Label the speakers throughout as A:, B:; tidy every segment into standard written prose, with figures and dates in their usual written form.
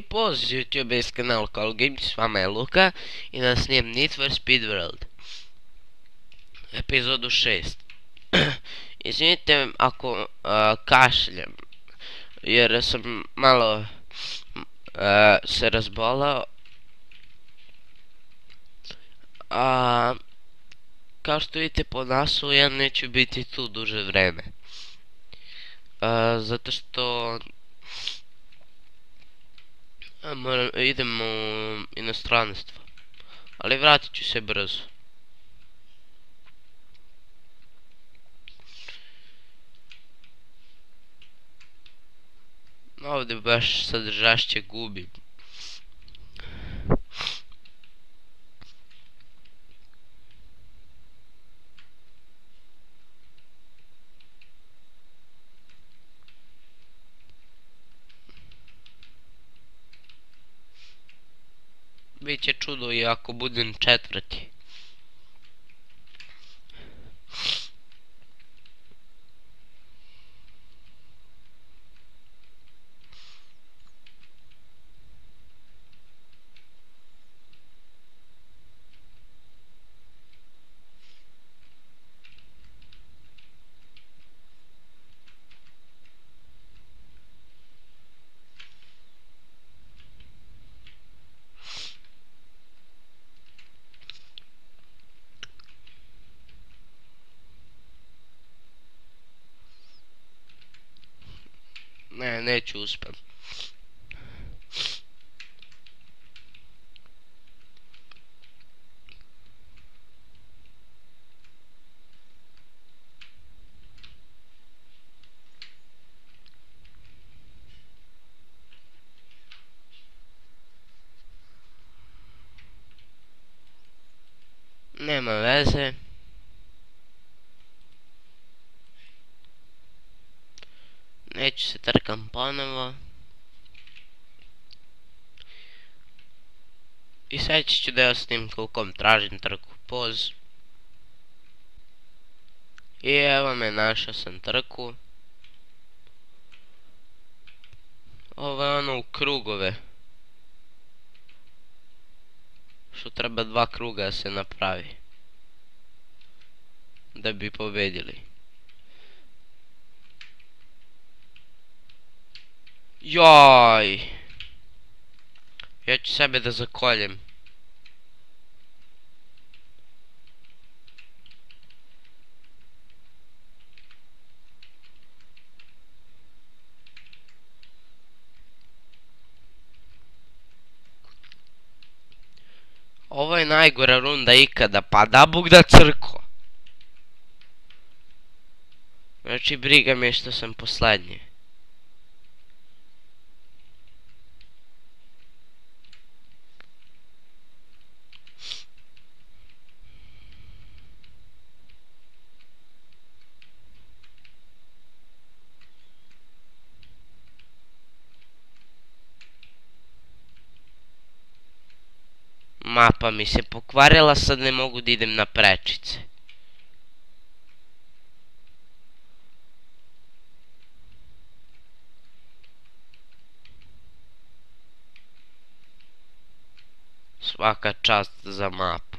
A: pozdrav z YouTube iz kanala Call Games, s vama je Luka i da snijem Need for Speed World epizodu 6. Izvinite ako kašljem, jer sam malo se razbolao. Kao što vidite po naslovu, ja neću biti tu duže vreme, zato što idem u inostranstvo, ali vratit ću se brzo. Ovdje baš sad žašće gubim. Biće čudo i ako budem četvrti. Ne, neću uspem. Nema veze. Neću se trkam ponovo. I sad ću da ja snimku u kom tražim trku poz. I evo me, našao sam trku. Ovo je ono u krugove. Što treba 2 kruga da se napravi da bi pobedili. Joj, ja ću sebe da zakoljem. Ovo je najgora runda ikada, pa da Bog da crko. Znači briga me što sam poslednji. Mapa mi se pokvarila, sad ne mogu da idem na prečice. Svaka čast za mapu.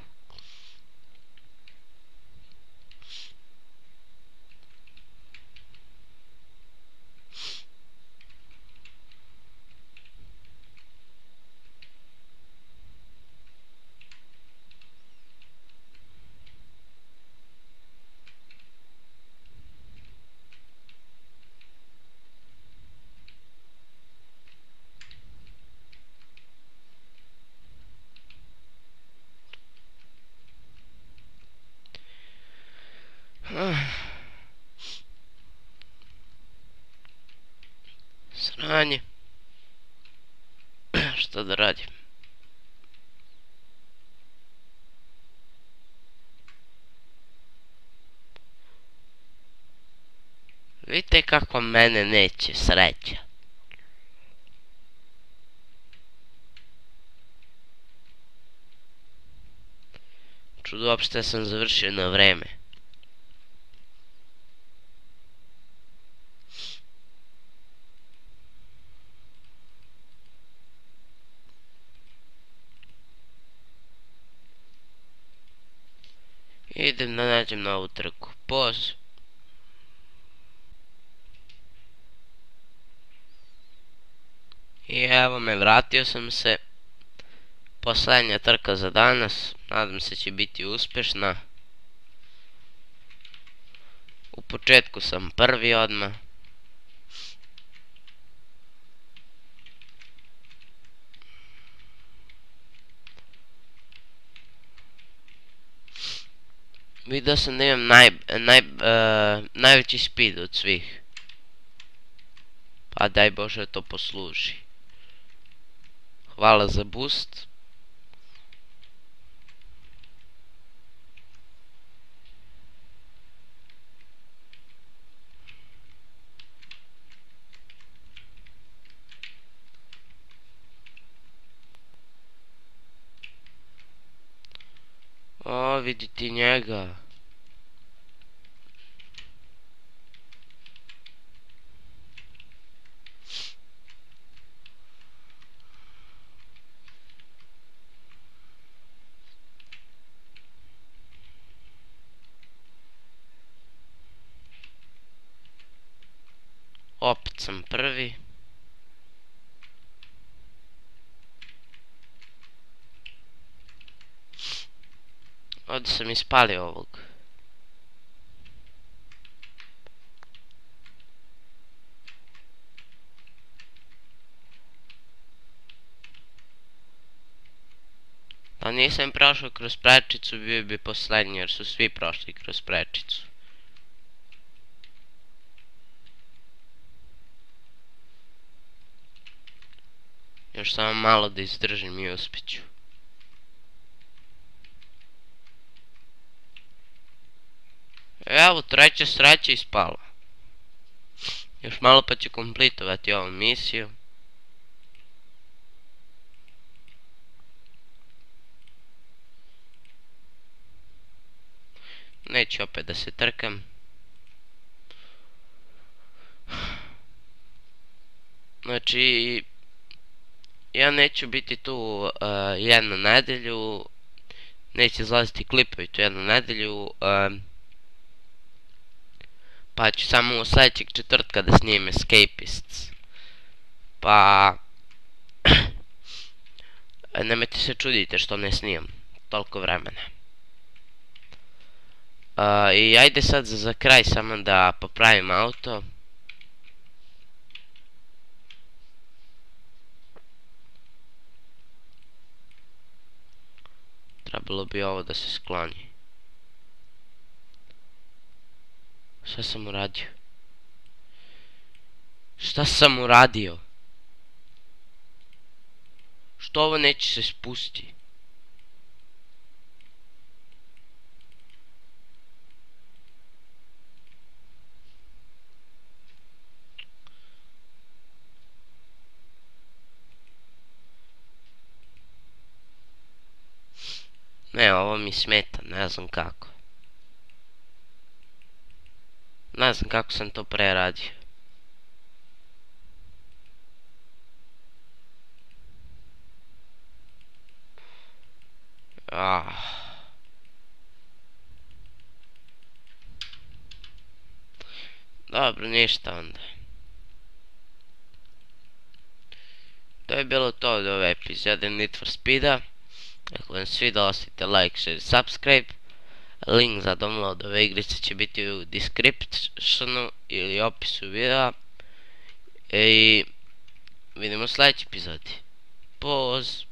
A: Sranje. Šta da radim? Vidite kako mene neće sreća. Čudo, uopšte sam završio na vreme. Idem da nađem novu trku. Poz. I evo me, vratio sam se. Poslednja trka za danas. Nadam se će biti uspešna. U početku sam prvi odmah. Vidio sam da imam najveći speed od svih. Pa daj Bože to posluži. Hvala za boost. O, vidi ti njega. Opet sam prvi. Ovdje sam ispalio ovog. Da nisam prošao kroz prečicu, bio bi poslednji, jer su svi prošli kroz prečicu. Još samo malo da izdržim i uspjeću. Evo, treća sreća ispala. Još malo pa ću komplitovati ovu misiju. Neću opet da se trkam. Znači, ja neću biti tu jednu nedelju. Neće izlaziti klipovi tu jednu nedelju. Pa ću samo u sljedećeg četvrtka da snimim Escapists. Pa nemojte se čudite što ne snimam toliko vremena. I ajde sad za kraj samo da popravim auto. Trebalo bi ovo da se skloni. Šta sam uradio? Šta sam uradio? Što ovo neće se spusti? Ne, ovo mi smeta, ne znam kako. Ne znam kako sam to pre radio. Dobro, ništa onda. To je bilo to od ove epizode Need for Speeda. Ako vam svidjelo, ostavite like, share, subscribe. Link za download ove igrice će biti u descriptionu ili opisu videa. I vidimo u sljedećoj epizodi. Poz!